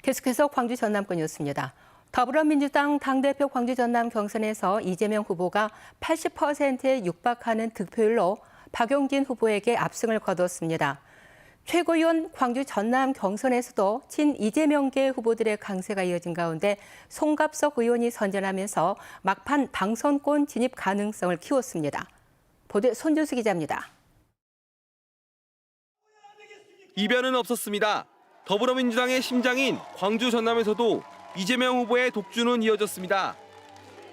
계속해서 광주 전남권 뉴스입니다. 더불어민주당 당대표 광주 전남 경선에서 이재명 후보가 80%에 육박하는 득표율로 박용진 후보에게 압승을 거뒀습니다. 최고위원 광주 전남 경선에서도 친 이재명계 후보들의 강세가 이어진 가운데 송갑석 의원이 선전하면서 막판 당선권 진입 가능성을 키웠습니다. 보도 손준수 기자입니다. 이변은 없었습니다. 더불어민주당의 심장인 광주 전남에서도 이재명 후보의 독주는 이어졌습니다.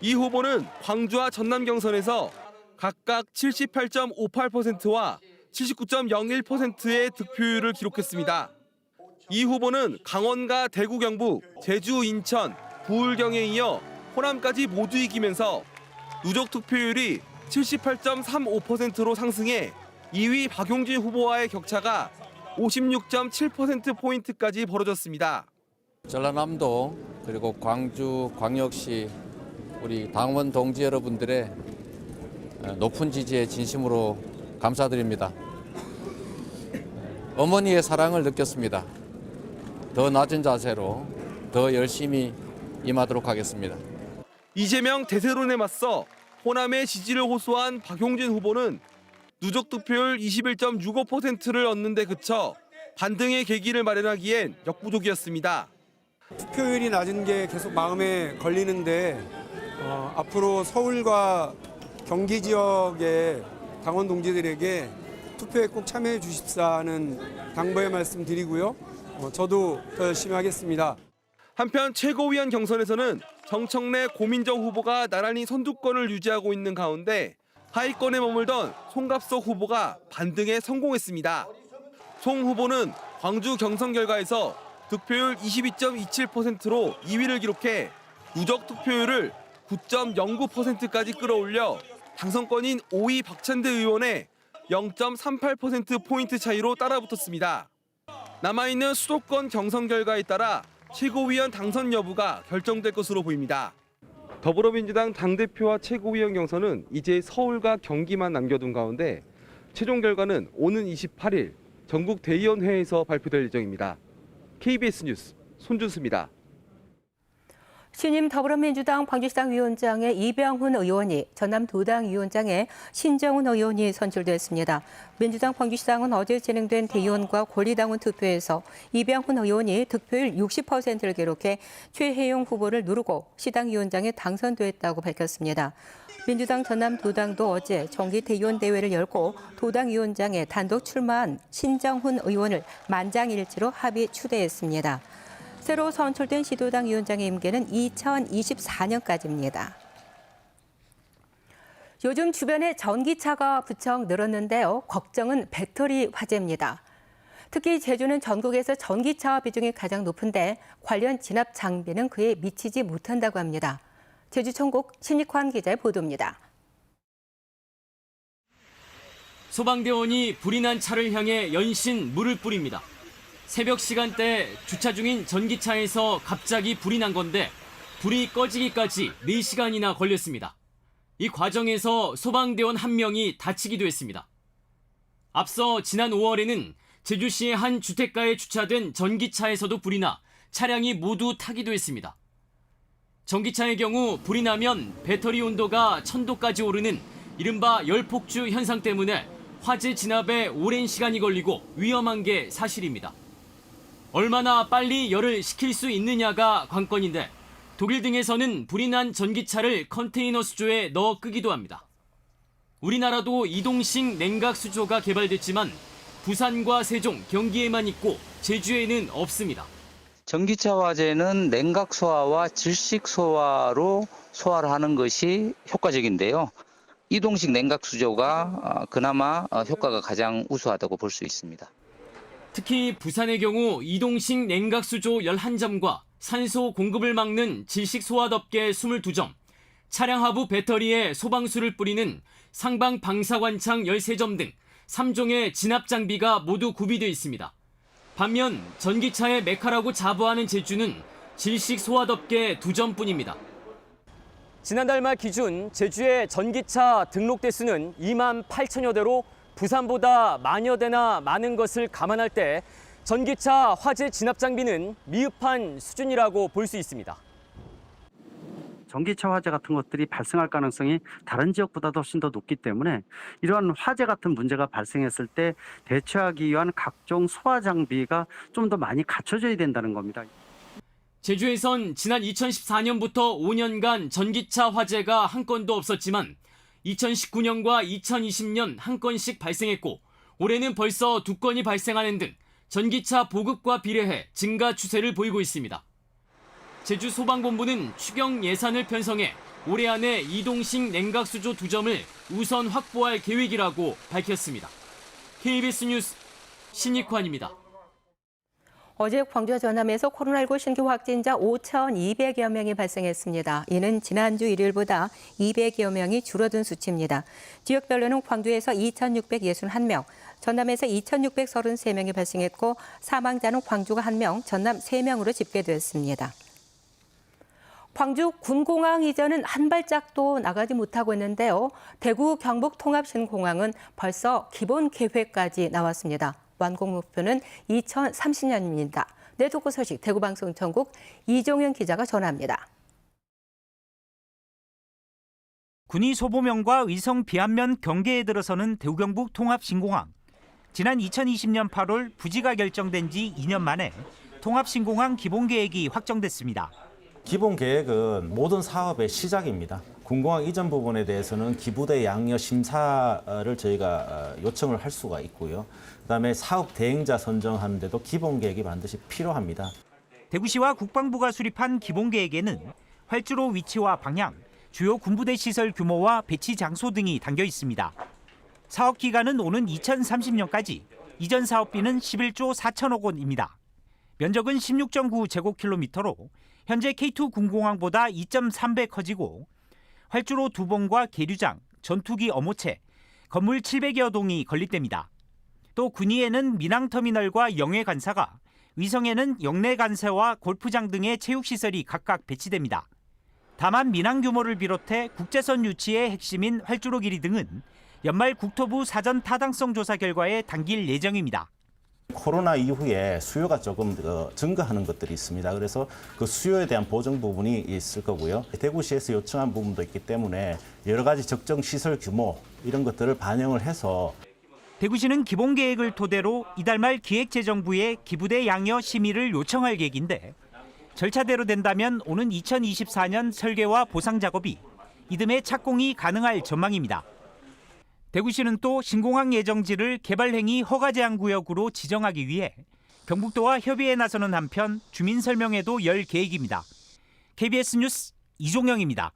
이 후보는 광주와 전남 경선에서 각각 78.58%와 79.01%의 득표율을 기록했습니다. 이 후보는 강원과 대구, 경북, 제주, 인천, 부울경에 이어 호남까지 모두 이기면서 누적 득표율이 78.35%로 상승해 2위 박용진 후보와의 격차가 56.7%포인트까지 벌어졌습니다. 전라남도 그리고 광주, 광역시 우리 당원 동지 여러분들의 높은 지지에 진심으로 감사드립니다. 어머니의 사랑을 느꼈습니다. 더 낮은 자세로 더 열심히 임하도록 하겠습니다. 이재명 대세론에 맞서 호남의 지지를 호소한 박용진 후보는 누적 득표율 21.65%를 얻는 데 그쳐 반등의 계기를 마련하기엔 역부족이었습니다. 투표율이 낮은 게 계속 마음에 걸리는데 앞으로 서울과 경기 지역의 당원 동지들에게 투표에 꼭 참여해 주십사는 당부의 말씀 드리고요. 저도 더 열심히 하겠습니다. 한편 최고위원 경선에서는 정청래, 고민정 후보가 나란히 선두권을 유지하고 있는 가운데 하위권에 머물던 송갑석 후보가 반등에 성공했습니다. 송 후보는 광주 경선 결과에서 득표율 22.27%로 2위를 기록해 누적 득표율을 9.09%까지 끌어올려 당선권인 5위 박찬대 의원의 0.38%포인트 차이로 따라붙었습니다. 남아있는 수도권 경선 결과에 따라 최고위원 당선 여부가 결정될 것으로 보입니다. 더불어민주당 당대표와 최고위원 경선은 이제 서울과 경기만 남겨둔 가운데 최종 결과는 오는 28일 전국 대의원회에서 발표될 예정입니다. KBS 뉴스 손준수입니다. 신임 더불어민주당 광주시당 위원장의 이병훈 의원이 전남 도당 위원장의 신정훈 의원이 선출됐습니다. 민주당 광주시당은 어제 진행된 대의원과 권리당원 투표에서 이병훈 의원이 득표율 60%를 기록해 최혜용 후보를 누르고 시당 위원장에 당선됐다고 밝혔습니다. 민주당 전남 도당도 어제 정기 대의원 대회를 열고 도당 위원장에 단독 출마한 신정훈 의원을 만장일치로 합의 추대했습니다. 새로 선출된 시도당 위원장의 임기는 2024년까지입니다. 요즘 주변에 전기차가 부쩍 늘었는데요. 걱정은 배터리 화재입니다. 특히 제주는 전국에서 전기차 비중이 가장 높은데 관련 진압 장비는 그에 미치지 못한다고 합니다. 제주천국 신익환 기자의 보도입니다. 소방대원이 불이 난 차를 향해 연신 물을 뿌립니다. 새벽 시간대 주차 중인 전기차에서 갑자기 불이 난 건데 불이 꺼지기까지 4시간이나 걸렸습니다. 이 과정에서 소방대원 1명이 다치기도 했습니다. 앞서 지난 5월에는 제주시의 한 주택가에 주차된 전기차에서도 불이 나 차량이 모두 타기도 했습니다. 전기차의 경우 불이 나면 배터리 온도가 1000도까지 오르는 이른바 열폭주 현상 때문에 화재 진압에 오랜 시간이 걸리고 위험한 게 사실입니다. 얼마나 빨리 열을 식힐 수 있느냐가 관건인데 독일 등에서는 불이 난 전기차를 컨테이너 수조에 넣어 끄기도 합니다. 우리나라도 이동식 냉각 수조가 개발됐지만 부산과 세종, 경기에만 있고 제주에는 없습니다. 전기차 화재는 냉각 소화와 질식 소화로 소화를 하는 것이 효과적인데요. 이동식 냉각 수조가 그나마 효과가 가장 우수하다고 볼 수 있습니다. 특히 부산의 경우 이동식 냉각수조 11점과 산소 공급을 막는 질식 소화덮개 22점, 차량 하부 배터리에 소방수를 뿌리는 상방 방사관창 13점 등 3종의 진압 장비가 모두 구비되어 있습니다. 반면 전기차의 메카라고 자부하는 제주는 질식 소화덮개 2점뿐입니다. 지난달 말 기준 제주의 전기차 등록 대수는 2만 8천여 대로 부산보다 만여 대나 많은 것을 감안할 때 전기차 화재 진압 장비는 미흡한 수준이라고 볼 수 있습니다. 전기차 화재 같은 것들이 발생할 가능성이 다른 지역보다도 훨씬 더 높기 때문에 이러한 화재 같은 문제가 발생했을 때 대처하기 위한 각종 소화 장비가 좀 더 많이 갖춰져야 된다는 겁니다. 제주에선 지난 2014년부터 5년간 전기차 화재가 한 건도 없었지만 2019년과 2020년 한 건씩 발생했고 올해는 벌써 2건이 발생하는 등 전기차 보급과 비례해 증가 추세를 보이고 있습니다. 제주소방본부는 추경 예산을 편성해 올해 안에 이동식 냉각수조 2점을 우선 확보할 계획이라고 밝혔습니다. KBS 뉴스 신익환입니다. 어제 광주와 전남에서 코로나19 신규 확진자 5,200여 명이 발생했습니다. 이는 지난주 일요일보다 200여 명이 줄어든 수치입니다. 지역별로는 광주에서 2,661명, 전남에서 2,633명이 발생했고 사망자는 광주가 1명, 전남 3명으로 집계됐습니다. 광주 군공항 이전은 한 발짝도 나가지 못하고 있는데요. 대구 경북 통합신공항은 벌써 기본 계획까지 나왔습니다. 완공 목표는 2030년입니다. 내독고 소식 대구방송전국 이종현 기자가 전합니다. 군이 소보면과 의성 비안면 경계에 들어서는 대구 경북 통합신공항. 지난 2020년 8월 부지가 결정된 지 2년 만에 통합신공항 기본계획이 확정됐습니다. 기본계획은 모든 사업의 시작입니다. 군공항 이전 부분에 대해서는 기부대 양여 심사를 저희가 요청을 할 수가 있고요. 그다음에 사업 대행자 선정하는데도 기본계획이 반드시 필요합니다. 대구시와 국방부가 수립한 기본계획에는 활주로 위치와 방향, 주요 군부대 시설 규모와 배치 장소 등이 담겨 있습니다. 사업 기간은 오는 2030년까지, 이전 사업비는 11조 4천억 원입니다. 면적은 16.9제곱킬로미터로 현재 K2 군공항보다 2.3배 커지고 활주로 2봉과 계류장, 전투기 어모체, 건물 700여 동이 건립됩니다. 또 군위에는 민항터미널과 영해관사가, 위성에는 영내관사와 골프장 등의 체육시설이 각각 배치됩니다. 다만 민항 규모를 비롯해 국제선 유치의 핵심인 활주로 길이 등은 연말 국토부 사전 타당성 조사 결과에 담길 예정입니다. 코로나 이후에 수요가 조금 증가하는 것들이 있습니다. 그래서 그 수요에 대한 보정 부분이 있을 거고요. 대구시에서 요청한 부분도 있기 때문에 여러 가지 적정 시설 규모 이런 것들을 반영을 해서 대구시는 기본계획을 토대로 이달 말 기획재정부에 기부대 양여 심의를 요청할 계획인데 절차대로 된다면 오는 2024년 설계와 보상 작업이 이듬해 착공이 가능할 전망입니다. 대구시는 또 신공항 예정지를 개발행위 허가 제한 구역으로 지정하기 위해 경북도와 협의에 나서는 한편 주민 설명회도 열 계획입니다. KBS 뉴스 이종영입니다.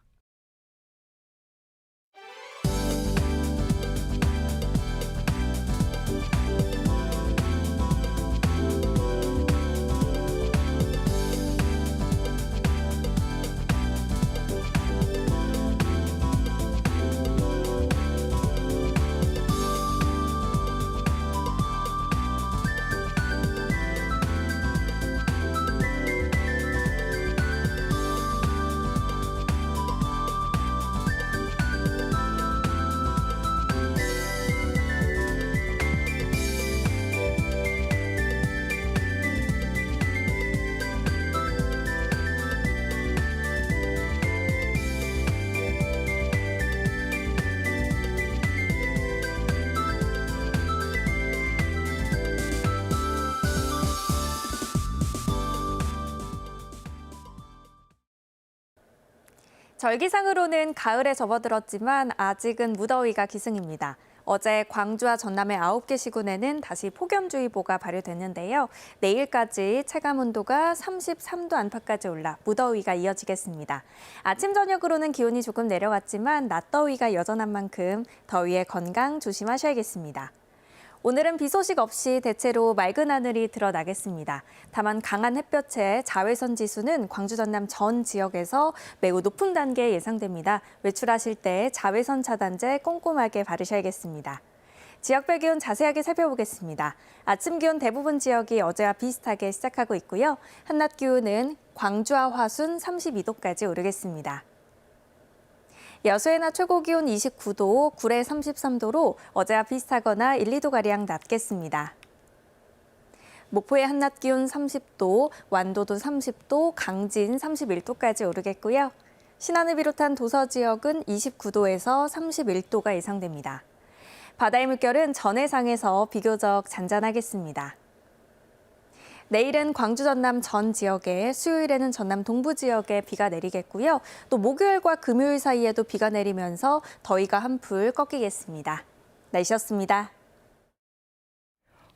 절기상으로는 가을에 접어들었지만 아직은 무더위가 기승입니다. 어제 광주와 전남의 9개 시군에는 다시 폭염주의보가 발효됐는데요. 내일까지 체감온도가 33도 안팎까지 올라 무더위가 이어지겠습니다. 아침 저녁으로는 기온이 조금 내려갔지만 낮더위가 여전한 만큼 더위에 건강 조심하셔야겠습니다. 오늘은 비 소식 없이 대체로 맑은 하늘이 드러나겠습니다. 다만 강한 햇볕에 자외선 지수는 광주 전남 전 지역에서 매우 높은 단계에 예상됩니다. 외출하실 때 자외선 차단제 꼼꼼하게 바르셔야겠습니다. 지역별 기온 자세하게 살펴보겠습니다. 아침 기온 대부분 지역이 어제와 비슷하게 시작하고 있고요. 한낮 기온은 광주와 화순 32도까지 오르겠습니다. 여수의 낮 최고 기온 29도, 구례 33도로 어제와 비슷하거나 1, 2도가량 낮겠습니다. 목포의 한낮 기온 30도, 완도도 30도, 강진 31도까지 오르겠고요. 신안을 비롯한 도서 지역은 29도에서 31도가 예상됩니다. 바다의 물결은 전해상에서 비교적 잔잔하겠습니다. 내일은 광주 전남 전 지역에, 수요일에는 전남 동부 지역에 비가 내리겠고요. 또 목요일과 금요일 사이에도 비가 내리면서 더위가 한풀 꺾이겠습니다. 날씨였습니다.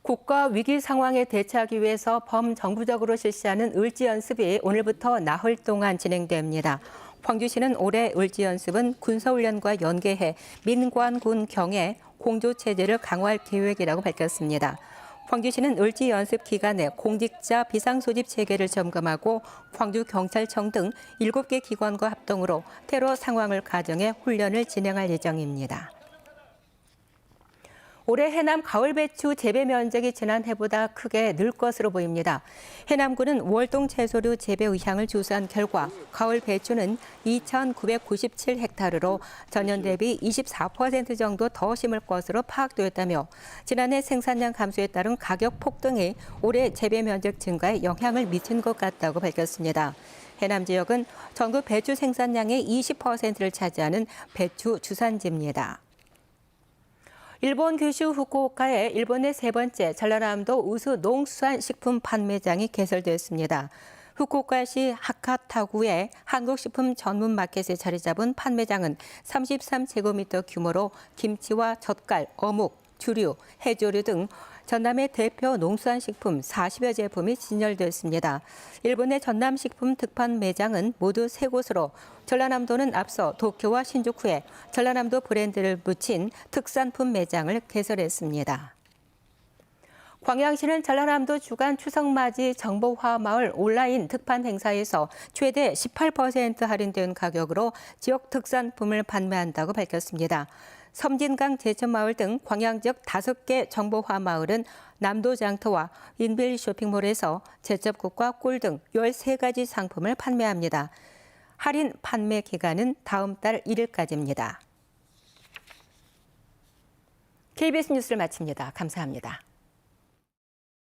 국가 위기 상황에 대처하기 위해서 범정부적으로 실시하는 을지연습이 오늘부터 나흘 동안 진행됩니다. 광주시는 올해 을지연습은 군사훈련과 연계해 민관군 경에 공조체제를 강화할 계획이라고 밝혔습니다. 광주시는 을지연습 기간에 공직자 비상소집 체계를 점검하고 광주경찰청 등 7개 기관과 합동으로 테러 상황을 가정해 훈련을 진행할 예정입니다. 올해 해남 가을 배추 재배 면적이 지난해보다 크게 늘 것으로 보입니다. 해남군은 월동 채소류 재배 의향을 조사한 결과 가을 배추는 2,997헥타르로 전년 대비 24% 정도 더 심을 것으로 파악되었다며 지난해 생산량 감소에 따른 가격 폭등이 올해 재배 면적 증가에 영향을 미친 것 같다고 밝혔습니다. 해남 지역은 전국 배추 생산량의 20%를 차지하는 배추 주산지입니다. 일본 규슈 후쿠오카에 일본의 세 번째 전라남도 우수 농수산식품 판매장이 개설됐습니다. 후쿠오카시 하카타구의 한국식품 전문 마켓에 자리 잡은 판매장은 33제곱미터 규모로 김치와 젓갈, 어묵, 주류, 해조류 등 전남의 대표 농수산식품 40여 제품이 진열됐습니다. 일본의 전남식품 특판 매장은 모두 3곳으로 전라남도는 앞서 도쿄와 신주쿠에 전라남도 브랜드를 붙인 특산품 매장을 개설했습니다. 광양시는 전라남도 주간 추석맞이 정보화마을 온라인 특판 행사에서 최대 18% 할인된 가격으로 지역 특산품을 판매한다고 밝혔습니다. 섬진강 제천마을 등 광양 지역 5개 정보화 마을은 남도장터와 인빌 쇼핑몰에서 제첩국과 꿀 등 13가지 상품을 판매합니다. 할인 판매 기간은 다음 달 1일까지입니다. KBS 뉴스를 마칩니다. 감사합니다.